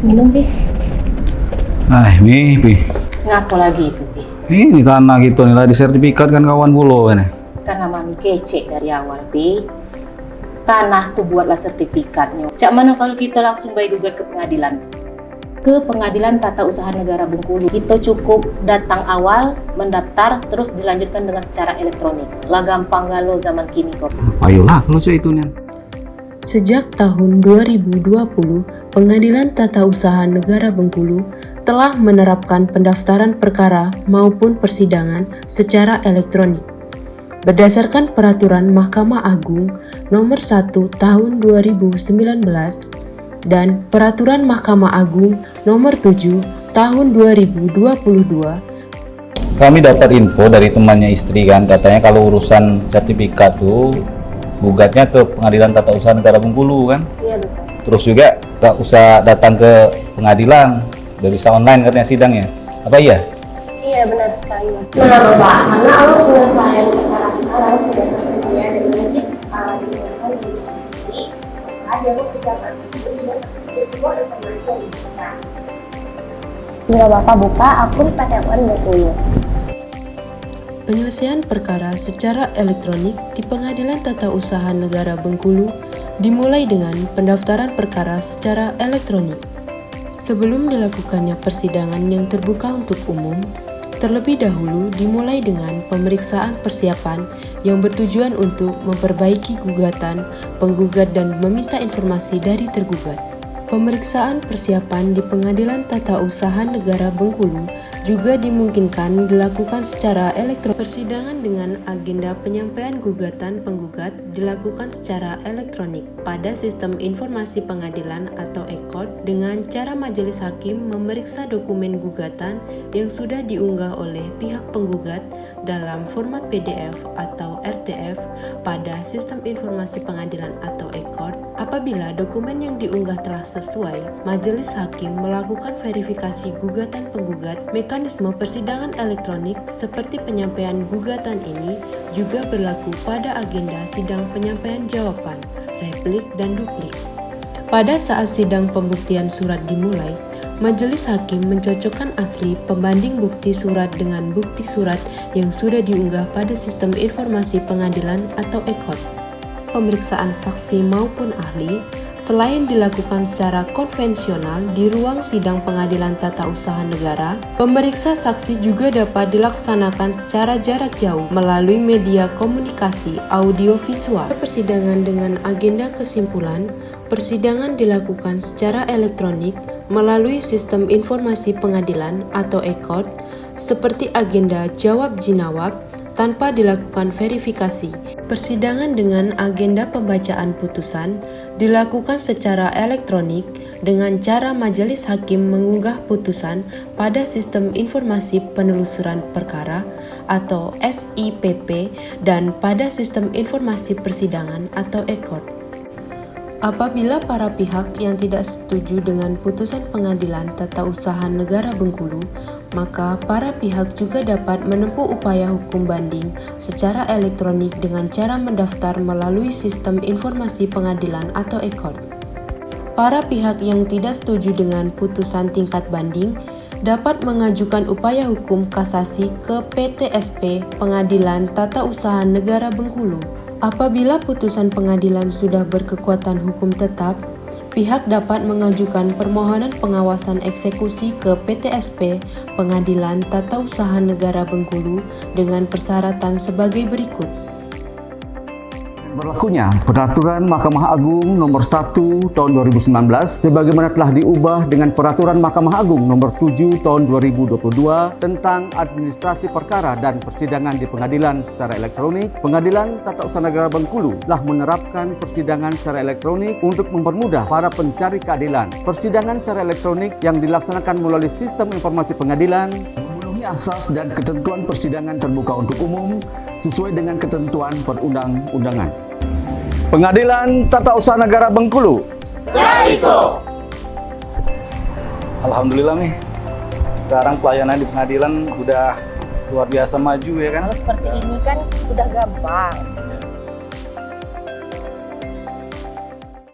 Minum, Pi. Nih, Pi. Ngapo lagi itu, Pi? Ini tanah gitu nih lah di sertifikat kan kawan pulau ini. Karena mami kece dari awal, Pi. Tanah tuh buatlah sertifikatnya. Cak mana kalau kita langsung bayi gugat ke pengadilan? Ke Pengadilan Tata Usaha Negara Bengkulu. Kita cukup datang awal, mendaftar, terus dilanjutkan dengan secara elektronik. Lah gampang gak lo zaman kini kok? Ayolah kalau itu nih. Sejak tahun 2020, Pengadilan Tata Usaha Negara Bengkulu telah menerapkan pendaftaran perkara maupun persidangan secara elektronik. Berdasarkan Peraturan Mahkamah Agung Nomor 1 Tahun 2019 dan Peraturan Mahkamah Agung Nomor 7 Tahun 2022, Kami dapat info dari temannya istri kan, katanya kalau urusan sertifikat tuh gugatnya ke Pengadilan Tata Usaha Negara Bengkulu kan. Iya betul. Terus juga gak usah datang ke pengadilan, udah bisa online katanya sidangnya. Apa iya? Iya benar sekali. Nah Bapak, karena alat penyelesaian perkara sekarang sudah tersedia dan wajib digunakan di informasi, maka dia persiapan itu sudah tersedia semua informasi yang dibutuhkan. Tinggal Bapak buka akun PTUN Bengkulu. penyelesaian perkara secara elektronik di Pengadilan Tata Usaha Negara Bengkulu dimulai dengan pendaftaran perkara secara elektronik. Sebelum dilakukannya persidangan yang terbuka untuk umum, terlebih dahulu dimulai dengan pemeriksaan persiapan yang bertujuan untuk memperbaiki gugatan, penggugat dan meminta informasi dari tergugat. Pemeriksaan persiapan di Pengadilan Tata Usaha Negara Bengkulu juga dimungkinkan dilakukan secara elektronik. Persidangan dengan agenda penyampaian gugatan penggugat dilakukan secara elektronik pada Sistem Informasi Pengadilan atau EKOD dengan cara majelis hakim memeriksa dokumen gugatan yang sudah diunggah oleh pihak penggugat dalam format PDF atau RTF pada Sistem Informasi Pengadilan atau EKOD. Apabila dokumen yang diunggah telah sesuai, majelis hakim melakukan verifikasi gugatan penggugat. Mekanisme persidangan elektronik seperti penyampaian gugatan ini juga berlaku pada agenda sidang penyampaian jawaban, replik, dan duplik. Pada saat sidang pembuktian surat dimulai, majelis hakim mencocokkan asli pembanding bukti surat dengan bukti surat yang sudah diunggah pada Sistem Informasi Pengadilan atau EKOD. Pemeriksaan saksi maupun ahli selain dilakukan secara konvensional di ruang sidang Pengadilan Tata Usaha Negara, pemeriksa saksi juga dapat dilaksanakan secara jarak jauh melalui media komunikasi audio-visual. Persidangan dengan agenda kesimpulan, persidangan dilakukan secara elektronik melalui Sistem Informasi Pengadilan atau EKOD seperti agenda jawab jinawab tanpa dilakukan verifikasi. Persidangan dengan agenda pembacaan putusan dilakukan secara elektronik dengan cara majelis hakim mengunggah putusan pada Sistem Informasi Penelusuran Perkara atau SIPP dan pada Sistem Informasi Persidangan atau EKOD. Apabila para pihak yang tidak setuju dengan putusan Pengadilan Tata Usaha Negara Bengkulu, maka para pihak juga dapat menempuh upaya hukum banding secara elektronik dengan cara mendaftar melalui Sistem Informasi Pengadilan atau EKOD. Para pihak yang tidak setuju dengan putusan tingkat banding dapat mengajukan upaya hukum kasasi ke PTSP Pengadilan Tata Usaha Negara Bengkulu. Apabila putusan pengadilan sudah berkekuatan hukum tetap, pihak dapat mengajukan permohonan pengawasan eksekusi ke PTSP Pengadilan Tata Usaha Negara Bengkulu dengan persyaratan sebagai berikut. Berlakunya Peraturan Mahkamah Agung Nomor 1 Tahun 2019 sebagaimana telah diubah dengan Peraturan Mahkamah Agung Nomor 7 Tahun 2022 tentang administrasi perkara dan persidangan di pengadilan secara elektronik. Pengadilan Tata Usaha Negara Bengkulu telah menerapkan persidangan secara elektronik untuk mempermudah para pencari keadilan. Persidangan secara elektronik yang dilaksanakan melalui Sistem Informasi Pengadilan memenuhi asas dan ketentuan persidangan terbuka untuk umum sesuai dengan ketentuan perundang-undangan. Pengadilan Tata Usaha Negara Bengkulu. Jadiko. Alhamdulillah nih, sekarang pelayanan di pengadilan udah luar biasa maju ya kan? Kalau seperti ini kan sudah gampang.